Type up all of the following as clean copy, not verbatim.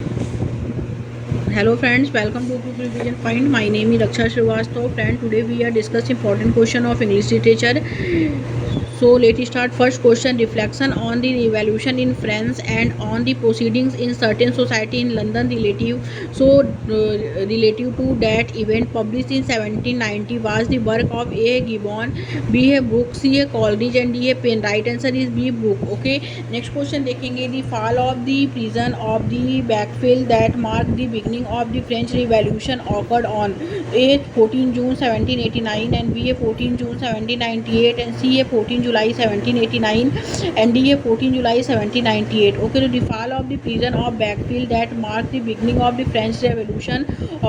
Hello friends, welcome to Book Revision Point. My name is Raksha Srivastava. Friend, today we are discussing important question of English literature. So let's start. First question: reflection on the revolution in France and on the proceedings in certain society in London relative to that event published in 1790 was the work of A. Gibbon, B. A. Brooks, C. A. Coleridge and D. A. Penn. Right answer is B. Brooke. Okay. Next question देखेंगे the fall of the prison of the backfield that mark the beginning of the French revolution occurred on A 14 June 1789 and B a 14 June 1798 and C a 14 July 1789 and D a 14 July 1798. Okay, तो the fall of the prison of backfield that mark the beginning of the French revolution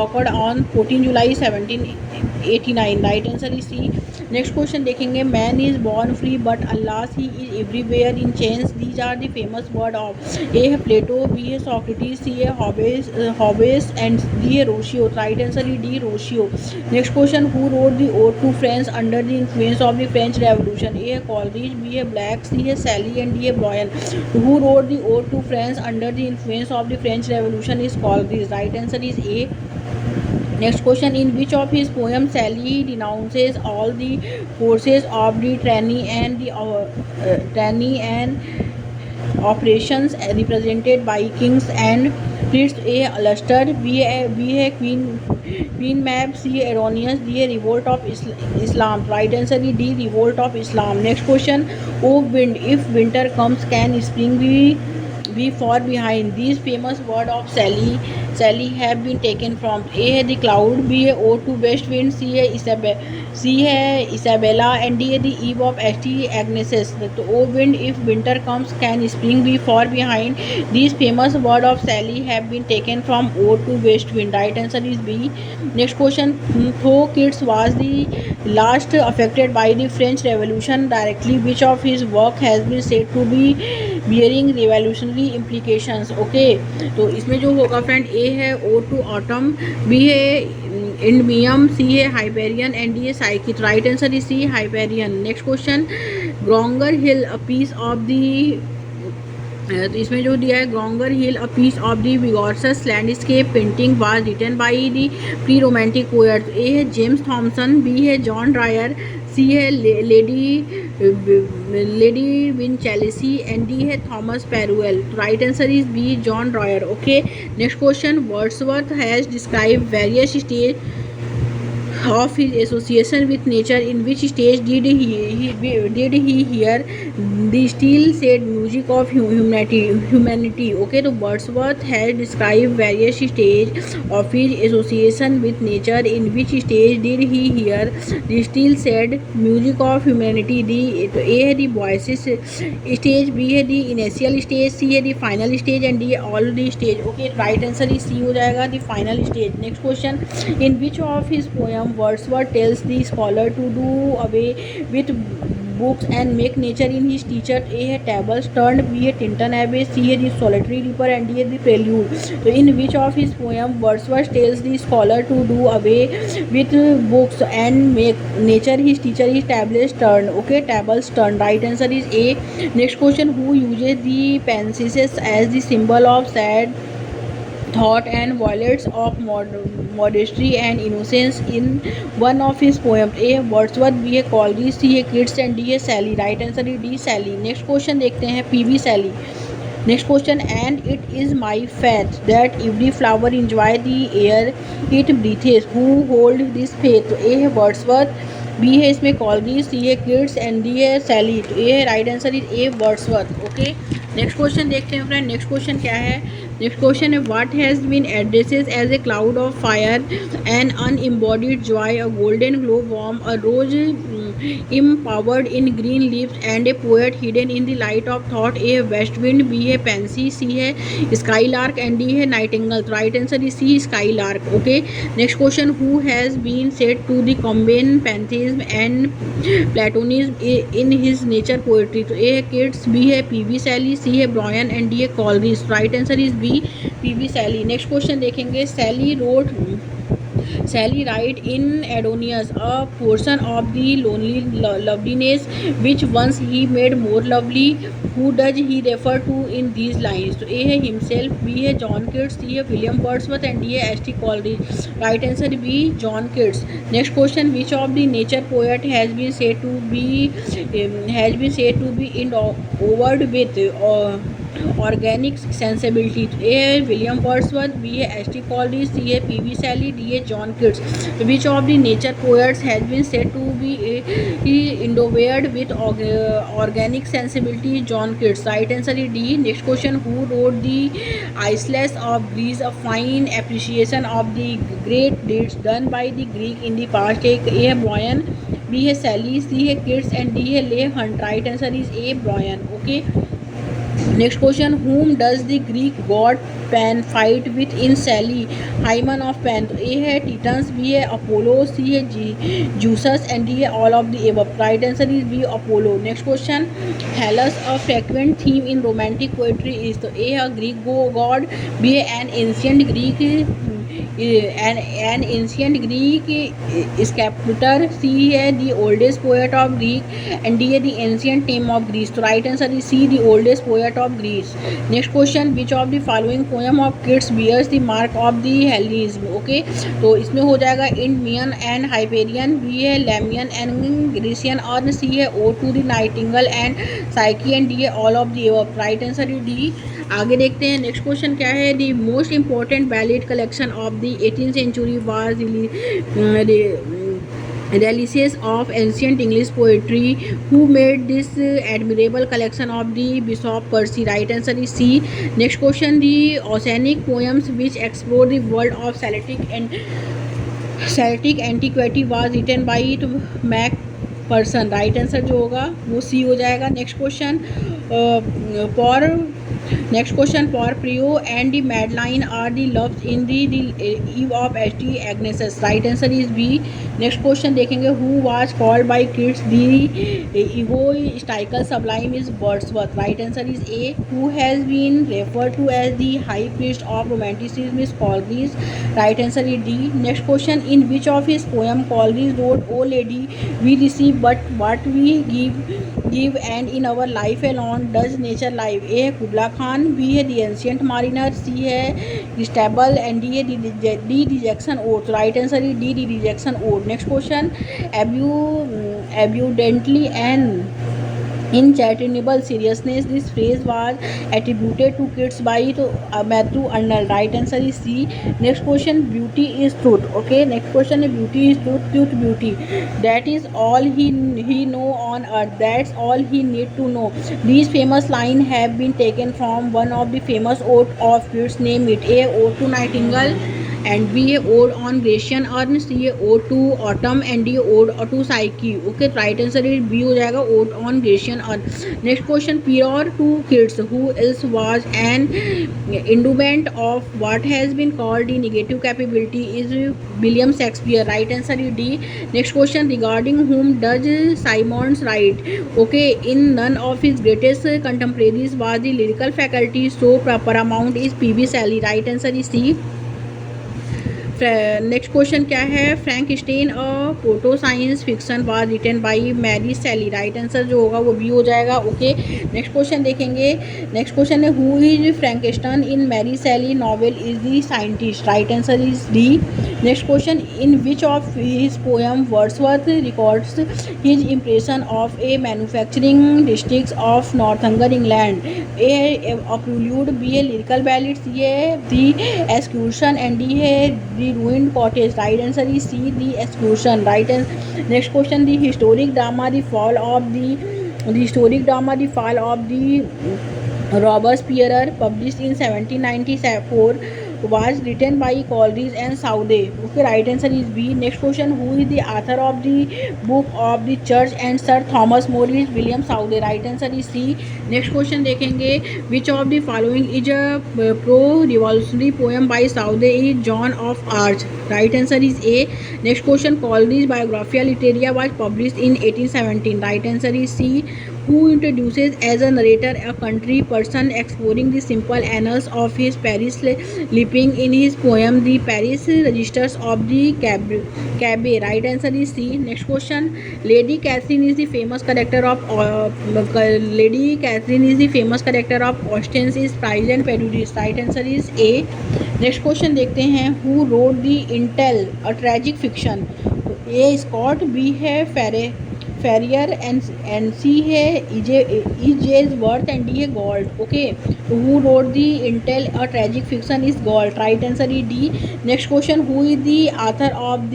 occurred on 14 July 1789. Right answer is C. Next question देखेंगे man is born free but alas he is everywhere in chains. These are the famous word of A है Plato, B है Socrates, सी है हॉबेस and D है Rousseau. Right answer is D Rousseau. Next question who wrote the ode to France under the influence of the French revolution. A है Coleridge, B है Blake, C है Shelley and D है Byron. Who wrote the ode to France under the influence of the French revolution is Coleridge. Right answer is A. Next question: in which of his poems Shelley denounces all the forces of the tyranny and oppressions represented by kings and priests? A. Luster, B. A. Queen Mab, C. Erroneous, D. A. Revolt of Islam. Right answer is D. Revolt of Islam. Next question: O wind, if winter comes, can spring be far behind? These famous words of Sally have been taken from A है the cloud, B है ode to west wind, C है Isabella and D है the eve of St. Agnes. तो O wind, if winter comes, can spring be far behind? These famous words of Sally have been taken from ode to west wind. Right answer is B. Next question: though Keats was the last affected by the French Revolution directly, which of his work has been said to be bearing revolutionary implications? Okay, तो इसमें जो होगा friend ए है O two autumn, B है Endymion, C है Hyperion and D है साइकिट. Right answer is C Hyperion. Next question Grongar Hill a piece of the, तो इसमें जो दिया है Grongar Hill a piece of the vigorous landscape painting was written by the pre romantic poet. A है James Thomson, B है John Dyer, C है Lady Winchilsea and D है Thomas Parnell. Right answer is B John Dyer. Okay. Next question Wordsworth has describe various stage of his association with nature. In which stage did he hear the still said music of humanity? Okay, so Wordsworth has described various stages of his association with nature. In which stage did he hear the still said music of humanity? तो A है the voices stage, B है the initial stage, C है the final stage and D all the stage. Okay, right answer is C हो जाएगा the final stage. Next question: in which of his poem Wordsworth tells the scholar to do away with books and make nature in his teacher? A है tables turned, B है Tinton Abbey, C है the solitary reaper and D है the prelude. So in which of his poem Wordsworth tells the scholar to do away with books and make nature his teacher is tables turned. Okay, tables turned. Right answer is A. Next question: who uses the pensives as the symbol of sad thought and violence of modesty and innocence in one of his poems? A. Wordsworth, B. Coleridge, C. Keats and D. Shelley. Right answer is D. Shelley. Next question देखते हैं P.B. Shelley. Next question: and it is my faith that every flower enjoy the air it breathes. Who hold this faith? A है Wordsworth, B है इसमें Coleridge, सी है kids and D है सैली. तो A है right answer is A Wordsworth. Okay. Next question देखते हैं friend. Next question क्या है? नेक्स्ट क्वेश्चन है what has been addresses as a cloud of fire an unembodied joy a golden glow warm a rose empowered in green leaves and a poet hidden in the light of thought. A है west wind, B है pansy, C है skylark and D है nightingale. Right answer is C skylark. Okay. Next question: who has been said to the combine pantheism and platonism in his nature poetry? तो A है Keats, B है P.B. Shelley, C है Bryan and D है Coleridge. Right answer is B P.B. Shelley. Next question देखेंगे Shelley wrote Sally writes in Adonius, a portion of the lonely loveliness which once he made more lovely. Who does he refer to in these lines? तो A है himself, B है John Keats, C है William Wordsworth and D है H.T. Coleridge. Right answer B, John Keats. Next question, which of the nature poet has been said to be endowed with organic sensibility? A है William Wordsworth, B है H.T. Coleridge, C है P.B. Shelley, D है John Keats. Which of the nature poets has been said to be endowed with organic sensibility? John Keats. Right answer is D. Next question, who wrote the Aeschylus of Greece, a fine appreciation of the great deeds done by the Greek in the past? A है Brian, B है Shelley, C है Keats and D है Leigh Hunt. Right answer is A, Brian. Okay. Next question, whom does the Greek god Pan fight with in Sally, Hymen of Pan? तो A है Titans, B है Apollo, C है Zeus and D है all of the above. Right answer is B, Apollo. Next question, Hellas, a frequent theme in romantic poetry is? तो A है Greek god, B है an ancient Greek sculptor, C है the oldest poet of Greek and D है the ancient name of Greece. तो right answer is C, the oldest poet of Greece. Next question, which of the following poem of Keats bears the mark of the Hellenism? Okay, तो इसमें हो जाएगा Endymion and Hyperion, B है Lamnion and Grecian और C है Ode to the Nightingale and Psyche and D है all of the above. Right answer is D. आगे देखते हैं नेक्स्ट क्वेश्चन क्या है. The most important ballot collection of the 18th century was Relics of ancient English poetry. Who made this admirable collection of the Bishop Percy? Right answer is C. Next question, the Ossianic poems which explore the world of Celtic antiquity was written by Macpherson. Right answer जो होगा वो C हो जाएगा. Next question, Porphyro and the Madeline are the loves in the Eve of H.T. Agnes's. Right answer is B. Next question देखेंगे, who was called by Keats the egotistical sublime is Wordsworth. Right answer is A. Who has been referred to as the high priest of romanticism is Coleridge. Right answer is D. Next question, in which of his poem Coleridge wrote, O lady, we receive but what we give and in our life alone does nature live. A है Kubla Khan, B है the ancient mariner, C है stable and D है dejection ode. Right answer is dejection ode. Next question, abundantly and insatiable seriousness, this phrase was attributed to Keats by Matthew Arnold. Right answer is C. Next question, beauty is truth. Okay, next question is beauty is truth, beauty. That is all he know on earth. That's all he need to know. These famous lines have been taken from one of the famous ode of Keats. Name it. A, Ode to Nightingale and B है Ode on Grecian urn, C है Ode to Autumn and D Ode to Psyche. Okay, right answer is B हो जाएगा, Ode on Grecian urn. Next question, prior to Keats, who else was an endowment of what has been called the negative capability is William Shakespeare. Right answer is D. Next question, regarding whom does Symonds write? Okay, in none of his greatest contemporaries was the lyrical faculty so paramount is P.B. Shelley. Right answer is C. Next question क्या है, Frankenstein a proto science fiction was written by Mary Shelley. Right answer जो होगा वो B हो जाएगा. Okay, next question देखेंगे. Next question है, who is Frankenstein in Mary Shelley novel is the scientist. Right answer is D. Next question, in which of his poem Wordsworth records his impression of a manufacturing district of northern England. A है a prelude, B है lyrical ballad, सी है the execution and D है the ruined cottage. Right answer is C, the exclusion. Right answer. Next question, the historic drama the fall of the Robespierre, published in 1794, was written by Coleridge and Southey. Okay, right answer is B. Next question, who is the author of the book of the church and Sir Thomas More is William Southey. Right answer is C. Next question देखेंगे, which of the following is a pro-revolutionary poem by Southey is Joan of Arc. Right answer is A. Next question, Coleridge Biographia Literaria was published in 1817. Right answer is C. who introduces as a narrator a country person exploring the simple annals of his Paris living in his poem The Paris Registers of the Cabaret. Right answer is C. Next question. Lady Catherine is the famous character of Austen's is Pride and Prejudice. Right answer is A. Next question देखते हैं who wrote the entail a tragic fiction. A Scott, B है Ferrier and C है Edgeworth and D है Galt. Okay, who wrote the entail a tragic fiction is Galt. Right answer is D. Next question who is the author of the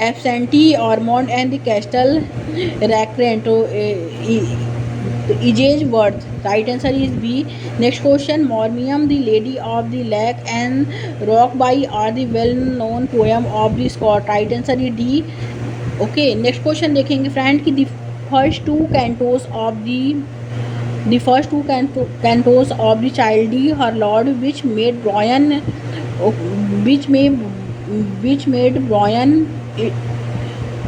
absentee Ormond and the castle Rackrent. Ijaz Worth. Right answer is B. Next question. Mormium, the Lady of the Lake and Rockby are the well-known poem of the Scott. Right answer is D. Okay. Next question देखेंगे friend कि the first two cantos of the Childe Her Lord which made Brian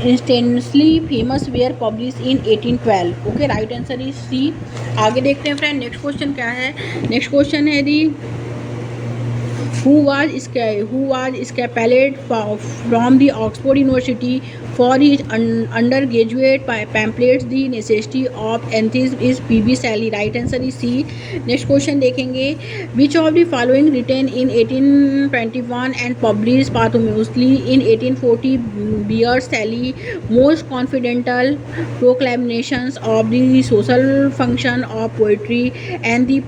instantly famous where publish in 1812. Okay, right answer is C. आगे देखते हैं friend next question क्या है. Next question है दी who was expelled from the Oxford University for his undergraduate pamphlets. The necessity of atheism is P.B. Shelley. Right answer is C. Next question देखेंगे which of the following written in 1821 and published posthumously in 1840 bears Shelley most confidential proclamations of the social function of poetry and the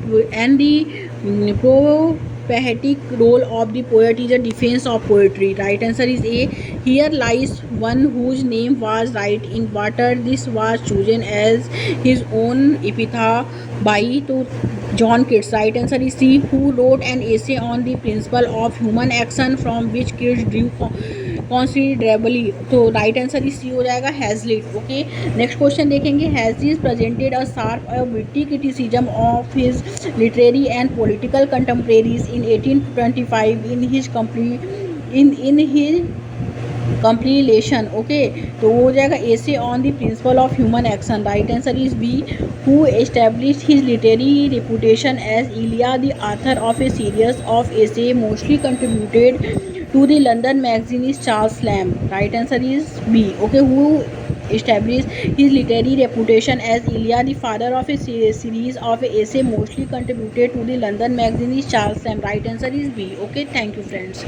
poetic role of the poet is a defense of poetry. Right answer is A. Here lies one whose name was right in water. This was chosen as his own epitaph by to John Keats. Right answer is C. Who wrote an essay on the principle of human action from which Keats drew considerably. तो right answer इस सी हो जाएगा Hazlitt. Okay, next question देखेंगे Hazlitt presented a sharp witty criticism of his literary and political कंटेम्परेरीज in 1825 in his compilation. Okay, तो वो हो जाएगा essay on the principle of human action. Right answer is B. who established his literary reputation as Elia, the author of a series of essay mostly contributed to the London magazine is Charles Lamb. Right answer is B. Okay, who established his literary reputation as Elia, the father of a series of essay mostly contributed to the London magazine is Charles Lamb. Right answer is B. Okay, thank you friends.